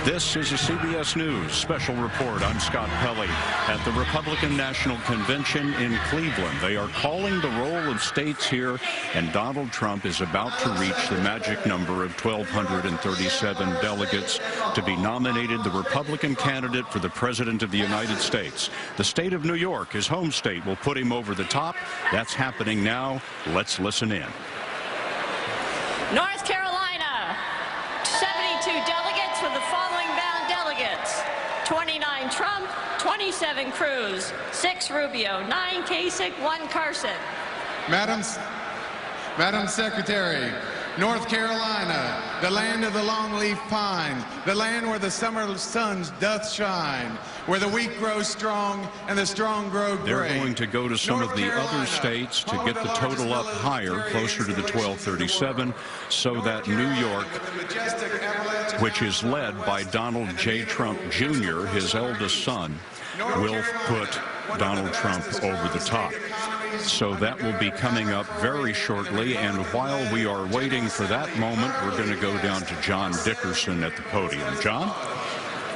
This is a CBS News special report. I'm Scott Pelley. At the Republican National Convention in Cleveland, they are calling the roll of states here, and Donald Trump is about to reach the magic number of 1,237 delegates to be nominated the Republican candidate for the President of the United States. The state of New York, his home state, will put him over the top. That's happening now. Let's listen in. North Carolina, 72 delegates with the following bound delegates: 29 Trump, 27 Cruz, 6 Rubio, 9 Kasich, 1 Carson. Madam Secretary, North Carolina, the land of the longleaf pine, the land where the summer sun doth shine, where the weak grow strong and the strong grow great. They're going to go to some of the other states to get the total up higher, closer to the 1,237, so that New York, which is led by Donald J. Trump Jr., his eldest son, will put Donald Trump over the top. So that will be coming up very shortly, and while we are waiting for that moment, we're going to go down to John Dickerson at the podium. John?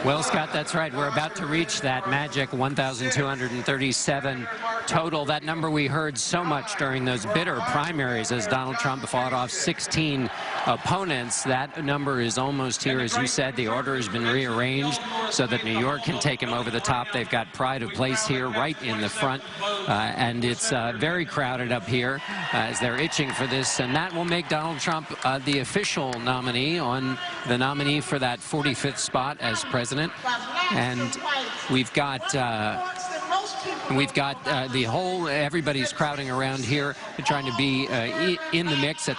Well, Scott, that's right. We're about to reach that magic 1,237 total. That number we heard so much during those bitter primaries as Donald Trump fought off 16 opponents. That number is almost here. As you said, the order has been rearranged so that New York can take him over the top. They've got pride of place here right in the front, and it's very crowded up here as they're itching for this, and that will make Donald Trump the official nominee for that 45th spot as president. And we've got everybody's crowding around here, trying to be in the mix at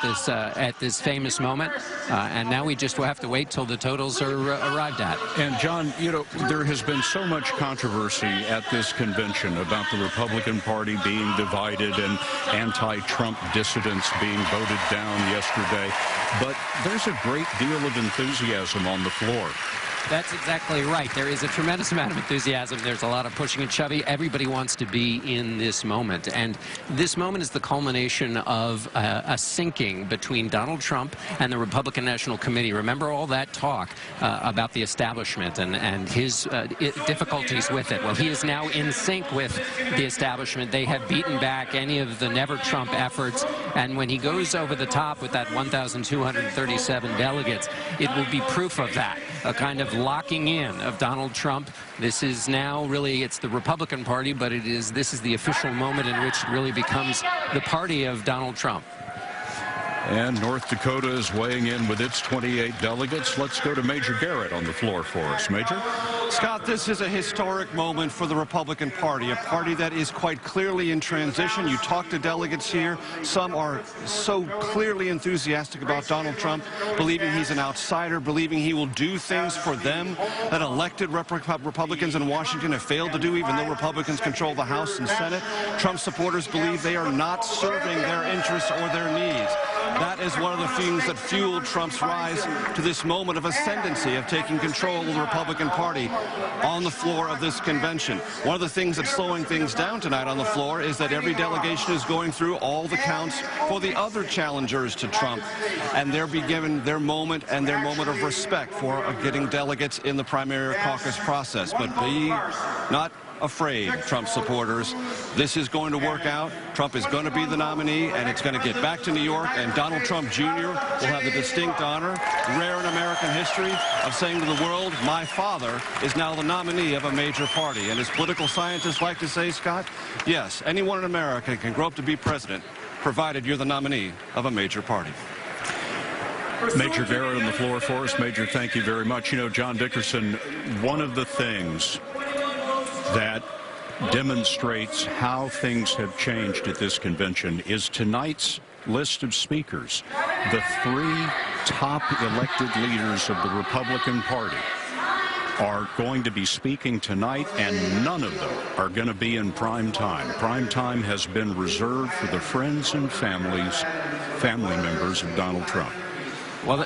this famous moment. And now we just will have to wait till the totals are arrived at. And John, you know, there has been so much controversy at this convention about the Republican Party being divided and anti-Trump dissidents being voted down yesterday. But there's a great deal of enthusiasm on the floor. That's exactly right. There is a tremendous amount of enthusiasm. There's a lot of pushing and shoving. Everybody wants to be in this moment. And this moment is the culmination of a sinking between Donald Trump and the Republican National Committee. Remember all that talk about the establishment and his difficulties with it? Well, he is now in sync with the establishment. They have beaten back any of the never-Trump efforts. And when he goes over the top with that 1,237 delegates, it will be proof of that, a kind of locking in of Donald Trump. This is now really, it's the Republican Party, but this is the official moment in which it really becomes the party of Donald Trump. And North Dakota is weighing in with its 28 delegates. Let's go to Major Garrett on the floor for us. Major? Scott, this is a historic moment for the Republican Party, a party that is quite clearly in transition. You talk to delegates here. Some are so clearly enthusiastic about Donald Trump, believing he's an outsider, believing he will do things for them that elected Republicans in Washington have failed to do, even though Republicans control the House and Senate. Trump supporters believe they are not serving their interests or their needs. That is one of the things that fueled Trump's rise to this moment of ascendancy, of taking control of the Republican Party on the floor of this convention. One of the things that's slowing things down tonight on the floor is that every delegation is going through all the counts for the other challengers to Trump, and they'll be given their moment and their moment of respect for getting delegates in the primary caucus process. But be not afraid, Trump supporters. This is going to work out. Trump is going to be the nominee, and it's going to get back to New York, and Donald Trump Jr. will have the distinct honor, rare in American history, of saying to the world, my father is now the nominee of a major party. And as political scientists like to say, Scott, yes, anyone in America can grow up to be president, provided you're the nominee of a major party. Major Garrett on the floor for us. Major, thank you very much. You know, John Dickerson, one of the things that demonstrates how things have changed at this convention is tonight's list of speakers. The 3 top elected leaders of the Republican Party are going to be speaking tonight, and none of them are going to be in prime time. Prime time has been reserved for the friends and family members of Donald Trump. Well,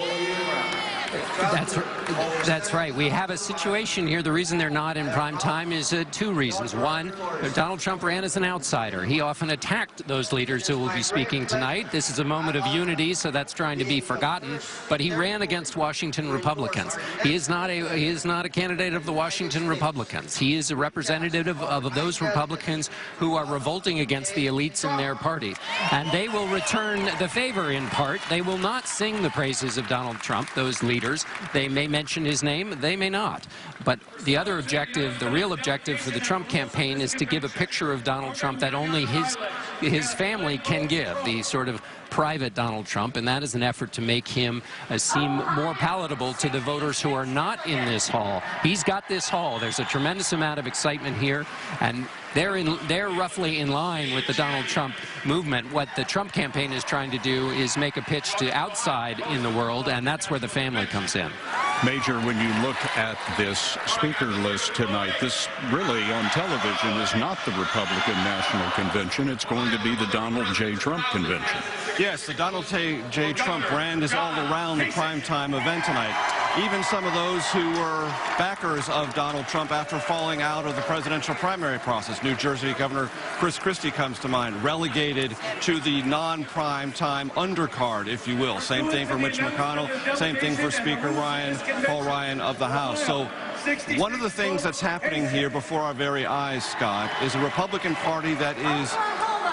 That's right. We have a situation here. The reason they're not in prime time is two reasons. One, Donald Trump ran as an outsider. He often attacked those leaders who will be speaking tonight. This is a moment of unity, so that's trying to be forgotten. But he ran against Washington Republicans. He is not a candidate of the Washington Republicans. He is a representative of those Republicans who are revolting against the elites in their party. And they will return the favor in part. They will not sing the praises of Donald Trump, those leaders. They may mention his name, they may not. But the other objective, the real objective for the Trump campaign is to give a picture of Donald Trump that only his family can give, the sort of private Donald Trump, and that is an effort to make him seem more palatable to the voters who are not in this hall. He's got this hall. There's a tremendous amount of excitement here, and they're roughly in line with the Donald Trump movement. What the Trump campaign is trying to do is make a pitch to outside in the world, and that's where the family comes in. Major, when you look at this speaker list tonight, this really on television is not the Republican National Convention. It's going to be the Donald J. Trump Convention. Yes, the Donald J. Trump brand is all around the primetime event tonight. Even some of those who were backers of Donald Trump after falling out of the presidential primary process. New Jersey Governor Chris Christie comes to mind, relegated to the non-primetime undercard, if you will. Same thing for Mitch McConnell, same thing for Speaker Paul Ryan of the House. So one of the things that's happening here before our very eyes, Scott, is a Republican Party that is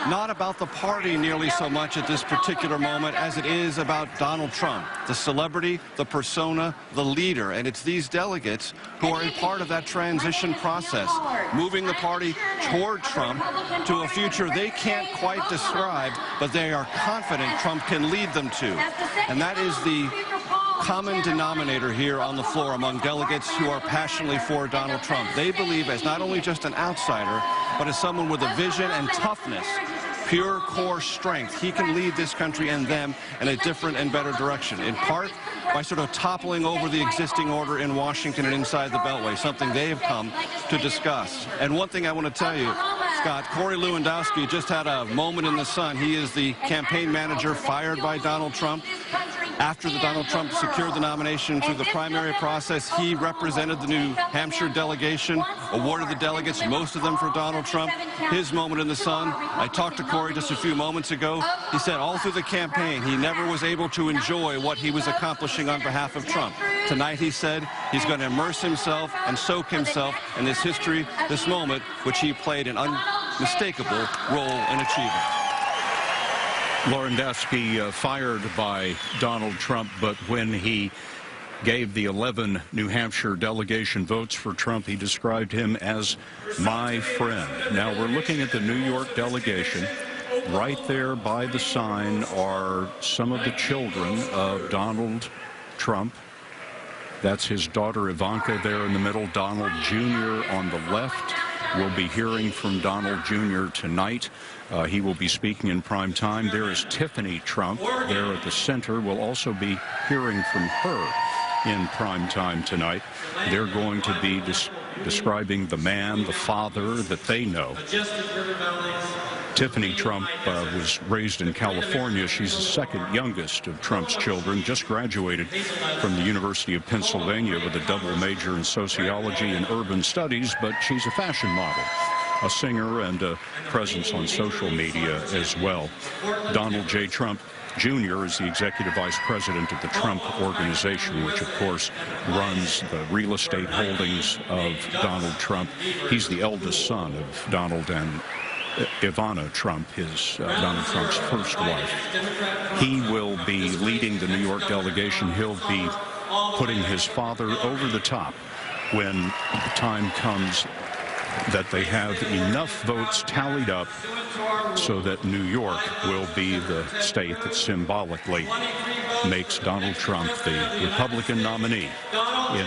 not about the party nearly so much at this particular moment as it is about Donald Trump, the celebrity, the persona, the leader. And it's these delegates who are a part of that transition process, moving the party toward Trump to a future they can't quite describe, but they are confident Trump can lead them to. And that is the common denominator here on the floor among delegates who are passionately for Donald Trump. They believe as not only just an outsider, but as someone with a vision and toughness, pure core strength, he can lead this country and them in a different and better direction, in part by sort of toppling over the existing order in Washington and inside the Beltway, something they have come to discuss. And one thing I want to tell you, Scott, Corey Lewandowski just had a moment in the sun. He is the campaign manager fired by Donald Trump. After Donald Trump secured the nomination through the primary process, he represented the New Hampshire delegation, awarded the delegates, most of them for Donald Trump. His moment in the sun. I talked to Corey just a few moments ago. He said all through the campaign, he never was able to enjoy what he was accomplishing on behalf of Trump. Tonight, he said, he's going to immerse himself and soak himself in this history, this moment, which he played an unmistakable role in achieving. Lewandowski fired by Donald Trump, but when he gave the 11 New Hampshire delegation votes for Trump, he described him as my friend. Now we're looking at the New York delegation. Right there by the sign are some of the children of Donald Trump. That's his daughter Ivanka there in the middle, Donald Jr. on the left. We'll be hearing from Donald Jr. tonight. He will be speaking in prime time. There is Tiffany Trump there at the center. We'll also be hearing from her in prime time tonight. They're going to be describing the man, the father that they know. Tiffany Trump was raised in California. She's the second youngest of Trump's children, just graduated from the University of Pennsylvania with a double major in sociology and urban studies, but she's a fashion model, a singer, and a presence on social media as well. Donald J. Trump Jr. is the executive vice president of the Trump Organization, which, of course, runs the real estate holdings of Donald Trump. He's the eldest son of Donald and Ivana Trump, Donald Trump's first wife. He will be leading the New York delegation. He'll be putting his father over the top when the time comes that they have enough votes tallied up so that New York will be the state that symbolically makes Donald Trump the Republican nominee in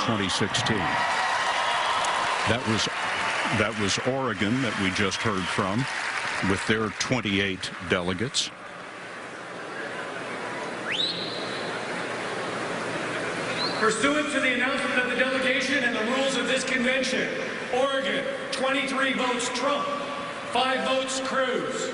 2016. That was Oregon that we just heard from with their 28 delegates. Pursuant to the announcement of the delegation and the rules of this convention, Oregon, 23 votes Trump, 5 votes Cruz.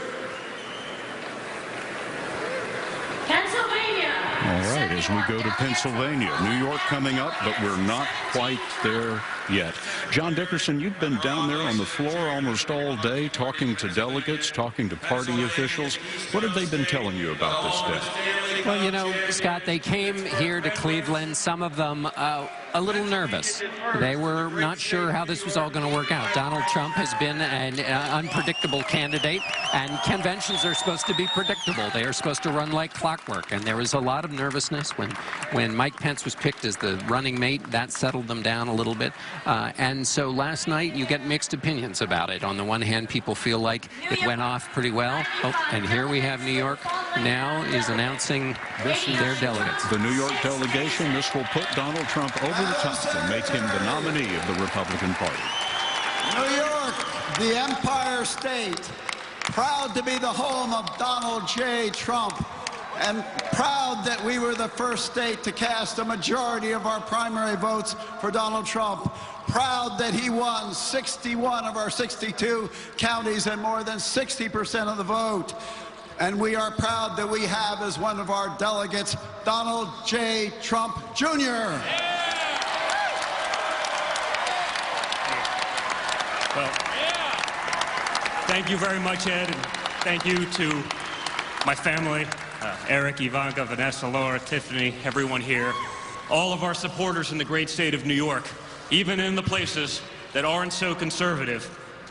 Pennsylvania. All right, as we go to Pennsylvania. New York coming up, but we're not quite there yet. John Dickerson, you've been down there on the floor almost all day talking to delegates, talking to party officials. What have they been telling you about this day? Well, you know, Scott, they came here to Cleveland, some of them a little nervous. They were not sure how this was all going to work out. Donald Trump has been an unpredictable candidate, and conventions are supposed to be predictable. They are supposed to run like clockwork, and there was a lot of nervousness when Mike Pence was picked as the running mate. That settled them down a little bit. And so last night, you get mixed opinions about it. On the one hand, people feel like it went off pretty well. Oh, and here we have New York now is announcing their delegates. The New York delegation. This will put Donald Trump over the top and make him the nominee of the Republican Party. New York, the Empire State, proud to be the home of Donald J. Trump, and proud that we were the first state to cast a majority of our primary votes for Donald Trump. Proud that he won 61 of our 62 counties and more than 60% of the vote. And we are proud that we have as one of our delegates, Donald J. Trump, Jr. Well, thank you very much, Ed, and thank you to my family, Eric, Ivanka, Vanessa, Laura, Tiffany, everyone here, all of our supporters in the great state of New York, even in the places that aren't so conservative.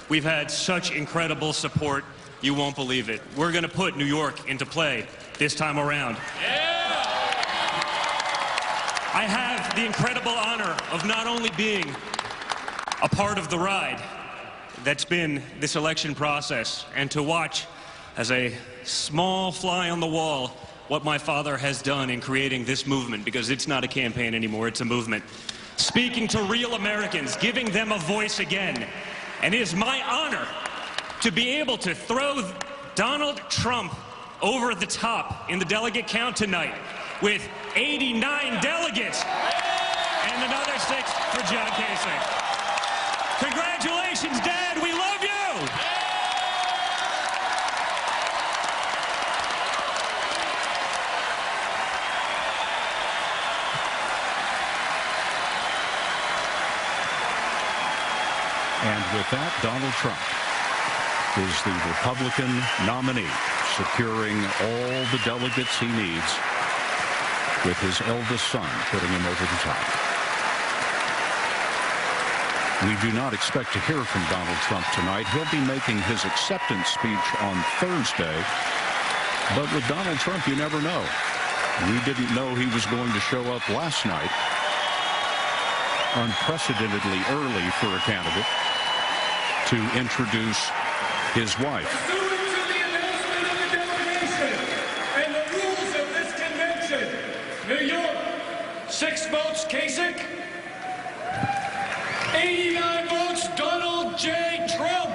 We've had such incredible support, you won't believe it. We're going to put New York into play this time around. I have the incredible honor of not only being a part of the ride that's been this election process, and to watch as a small fly on the wall what my father has done in creating this movement, because it's not a campaign anymore, it's a movement. Speaking to real Americans, giving them a voice again. And it is my honor to be able to throw Donald Trump over the top in the delegate count tonight with 89 delegates and another 6 for John Kasich. Congratulations, Dad. We love you. And with that, Donald Trump is the Republican nominee, securing all the delegates he needs, with his eldest son putting him over the top. We do not expect to hear from Donald Trump tonight. He'll be making his acceptance speech on Thursday. But with Donald Trump, you never know. We didn't know he was going to show up last night, unprecedentedly early for a candidate, to introduce his wife. Pursuant to the announcement of the delegation and the rules of this convention, New York, 6 votes Kasich, 89 votes Donald J. Trump.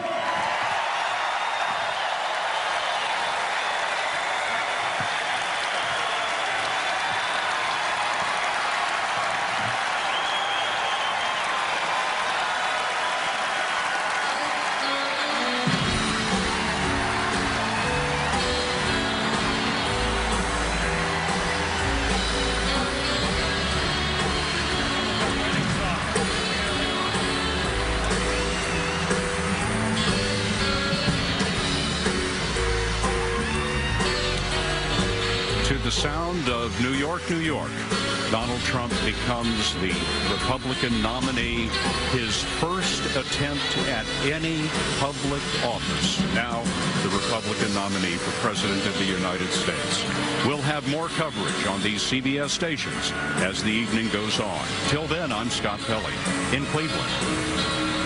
The sound of New York, New York. Donald Trump becomes the Republican nominee, his first attempt at any public office. Now, the Republican nominee for President of the United States. We'll have more coverage on these CBS stations as the evening goes on. Till then, I'm Scott Pelley in Cleveland.